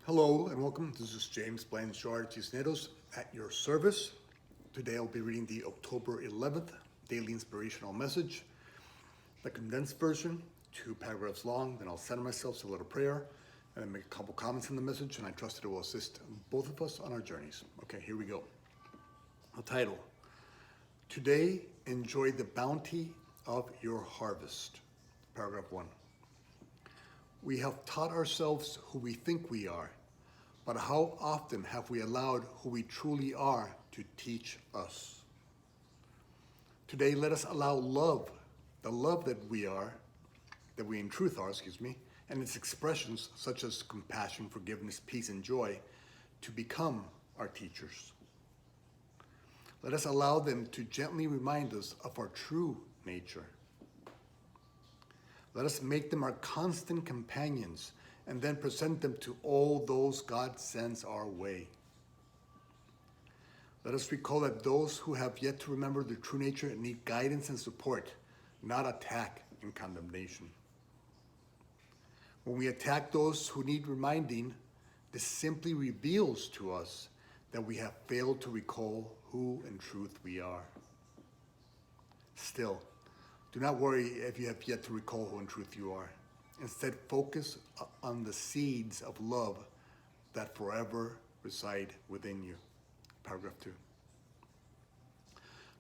Hello and welcome. This is James Blanchard Cisneros at your service. Today I'll be reading the October 11th Daily Inspirational Message, the condensed version, 2 paragraphs long. Then I'll center myself, say a little prayer, and then make a couple comments in the message, and I trust it will assist both of us on our journeys. Okay, here we go. The title, Today Enjoy the Bounty of Your Harvest. Paragraph 1. We have taught ourselves who we think we are, but how often have we allowed who we truly are to teach us? Today, let us allow love, the love that we in truth are, and its expressions such as compassion, forgiveness, peace, and joy, to become our teachers. Let us allow them to gently remind us of our true nature. Let us make them our constant companions and then present them to all those God sends our way. Let us recall that those who have yet to remember their true nature need guidance and support, not attack and condemnation. When we attack those who need reminding, this simply reveals to us that we have failed to recall who in truth we are. Still, do not worry if you have yet to recall who in truth you are. Instead, focus on the seeds of love that forever reside within you. Paragraph 2.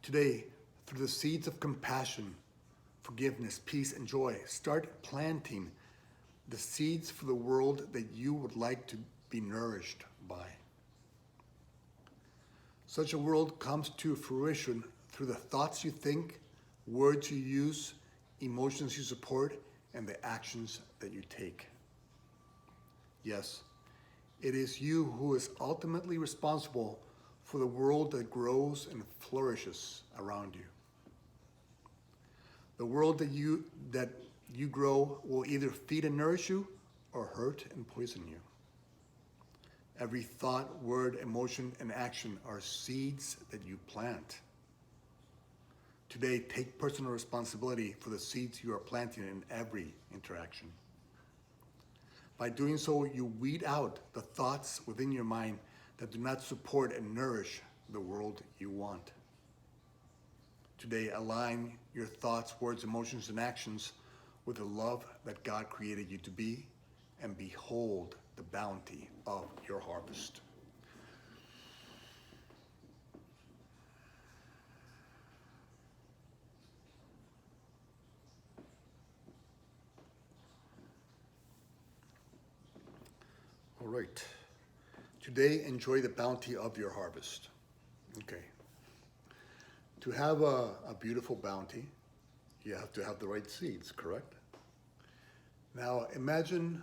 Today, through the seeds of compassion, forgiveness, peace, and joy, start planting the seeds for the world that you would like to be nourished by. Such a world comes to fruition through the thoughts you think, words you use, emotions you support, and the actions that you take. Yes, it is you who is ultimately responsible for the world that grows and flourishes around you. The world that you grow will either feed and nourish you or hurt and poison you. Every thought, word, emotion, and action are seeds that you plant. Today, take personal responsibility for the seeds you are planting in every interaction. By doing so, you weed out the thoughts within your mind that do not support and nourish the world you want. Today, align your thoughts, words, emotions, and actions with the love that God created you to be, and behold the bounty of your harvest. All right. Today, enjoy the bounty of your harvest. Okay. To have a beautiful bounty, you have to have the right seeds, correct? Now, imagine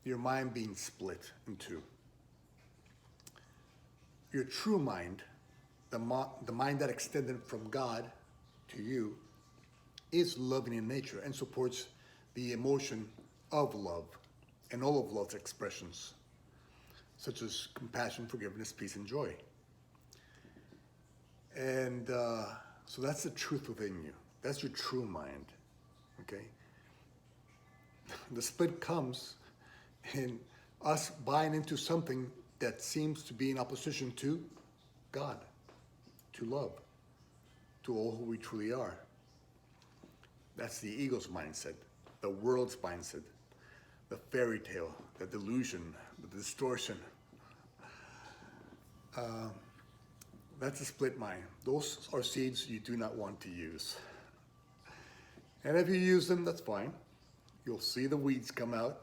your mind being split in two. Your true mind, the mind that extended from God to you, is loving in nature and supports the emotion of love and all of love's expressions, such as compassion, forgiveness, peace, and joy. And so that's the truth within you. That's your true mind, okay? The split comes in us buying into something that seems to be in opposition to God, to love, to all who we truly are. That's the ego's mindset, the world's mindset, the fairy tale, the delusion, the distortion. That's a split mind. Those are seeds you do not want to use. And if you use them, that's fine. You'll see the weeds come out,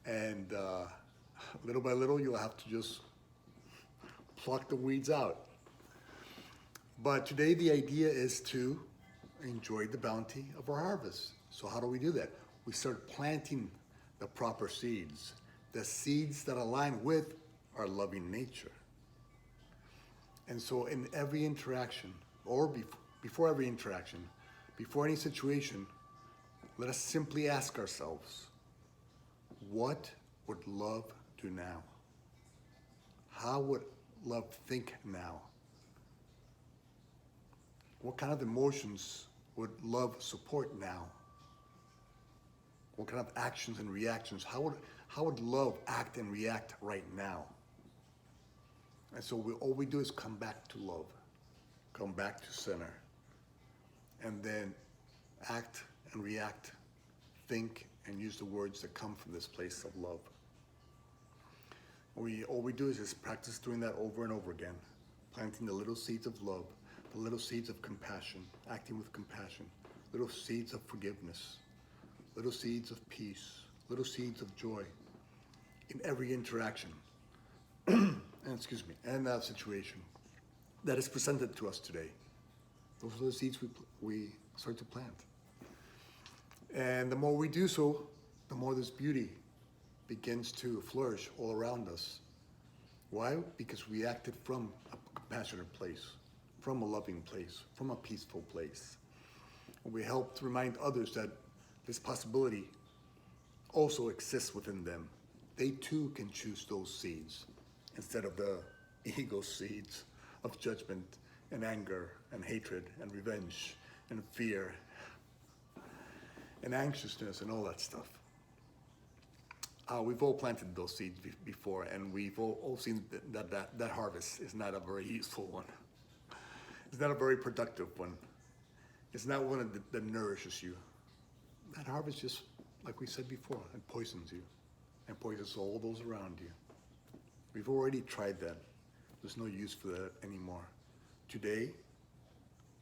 and little by little, you'll have to just pluck the weeds out. But today, the idea is to enjoy the bounty of our harvest. So how do we do that? We start planting the proper seeds, the seeds that align with our loving nature. And so in every interaction, or before every interaction, before any situation, let us simply ask ourselves, what would love do now? How would love think now? What kind of emotions would love support now? What kind of actions and reactions? How How would love act and react right now? And so all we do is come back to love, come back to center, and then act and react, think and use the words that come from this place of love. All we do is just practice doing that over and over again, planting the little seeds of love, the little seeds of compassion, acting with compassion, little seeds of forgiveness, little seeds of peace, little seeds of joy in every interaction and situation that is presented to us today. Those are the seeds we start to plant. And the more we do so, the more this beauty begins to flourish all around us. Why? Because we acted from a compassionate place, from a loving place, from a peaceful place. And we help to remind others that this possibility also exists within them. They too can choose those seeds instead of the ego seeds of judgment and anger and hatred and revenge and fear and anxiousness and all that stuff. We've all planted those seeds before, and we've all seen that harvest is not a very useful one. It's not a very productive one. It's not one that nourishes you. That harvest just, like we said before, it poisons you and poisons all those around you. We've already tried that. There's no use for that anymore. Today,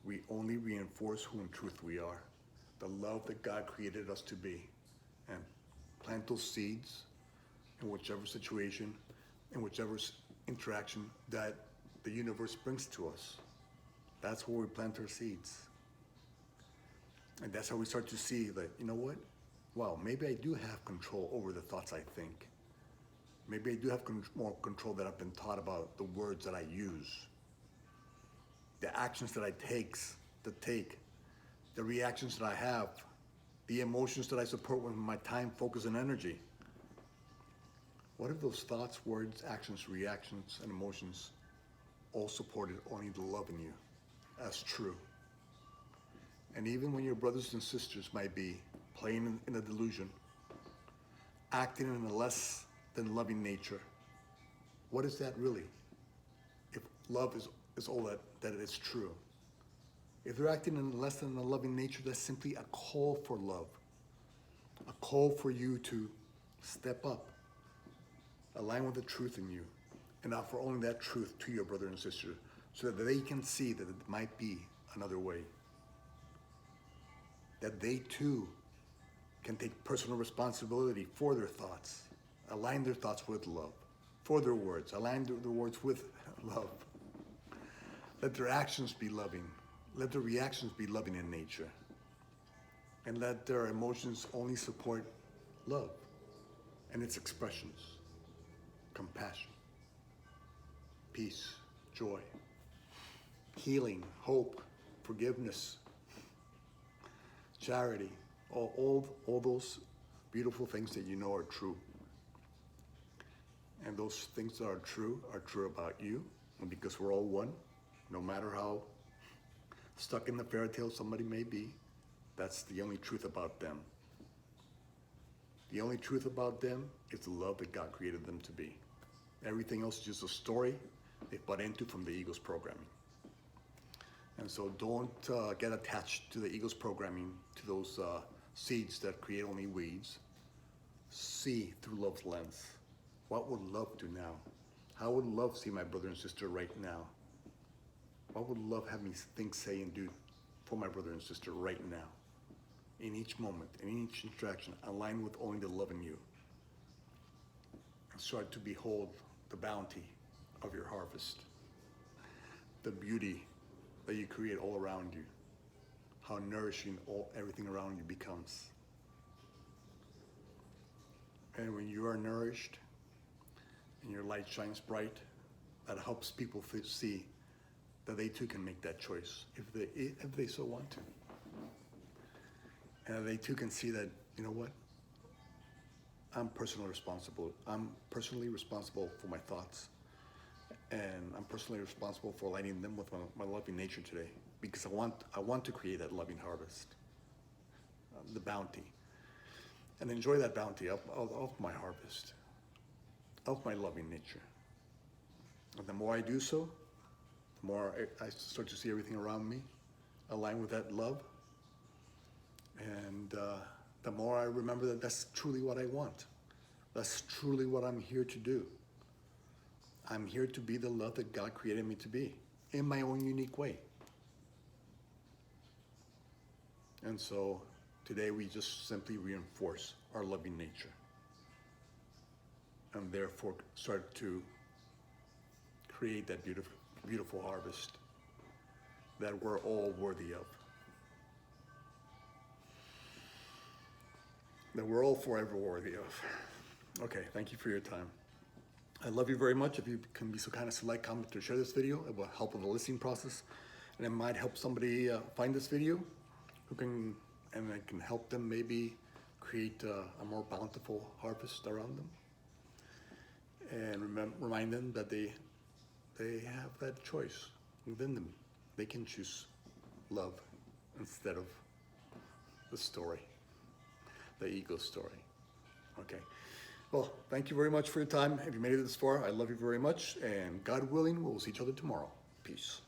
we only reinforce who in truth we are, the love that God created us to be, and plant those seeds in whichever situation, in whichever interaction that the universe brings to us. That's where we plant our seeds. And that's how we start to see that, you know what? Wow, maybe I do have control over the thoughts I think. Maybe I do have more control that I've been taught about the words that I use, the actions that I take, the reactions that I have, the emotions that I support with my time, focus, and energy. What if those thoughts, words, actions, reactions, and emotions all supported only the love in you as true? And even when your brothers and sisters might be playing in a delusion, acting in a less than loving nature, what is that really? If love is all that is true. If they're acting in less than a loving nature, that's simply a call for love, a call for you to step up, align with the truth in you, and offer only that truth to your brother and sister so that they can see that it might be another way. That they too can take personal responsibility for their thoughts, align their thoughts with love, for their words, align their words with love. Let their actions be loving. Let their reactions be loving in nature. And let their emotions only support love and its expressions. Compassion, peace, joy, healing, hope, forgiveness, charity, all those beautiful things that you know are true. And those things that are true about you, and because we're all one, no matter how stuck in the fairy tale somebody may be, that's the only truth about them. The only truth about them is the love that God created them to be. Everything else is just a story they bought into from the ego's programming. And so don't get attached to the ego's programming, to those seeds that create only weeds. See through love's lens. What would love do now? How would love see my brother and sister right now? What would love have me think, say, and do for my brother and sister right now? In each moment, in each interaction, align with only the love in you. And start to behold the bounty of your harvest, the beauty that you create all around you, how nourishing everything around you becomes. And when you are nourished and your light shines bright, that helps people see that they too can make that choice if they so want to. And they too can see that, you know what? I'm personally responsible. I'm personally responsible for my thoughts. And I'm personally responsible for aligning them with my loving nature today. Because I want to create that loving harvest, the bounty. and enjoy that bounty of my harvest, of my loving nature. And the more I do so, the more I start to see everything around me align with that love. And the more I remember that that's truly what I want. That's truly what I'm here to do. I'm here to be the love that God created me to be in my own unique way. And so today we just simply reinforce our loving nature and therefore start to create that beautiful, beautiful harvest that we're all worthy of. That we're all forever worthy of. Okay, thank you for your time. I love you very much. If you can be so kind as to like, comment, or share this video, it will help with the listening process. And it might help somebody find this video and it can help them maybe create a more bountiful harvest around them. And remind them that they have that choice within them. They can choose love instead of the story, the ego story. Okay. Well, thank you very much for your time. If you made it this far, I love you very much. And God willing, we'll see each other tomorrow. Peace.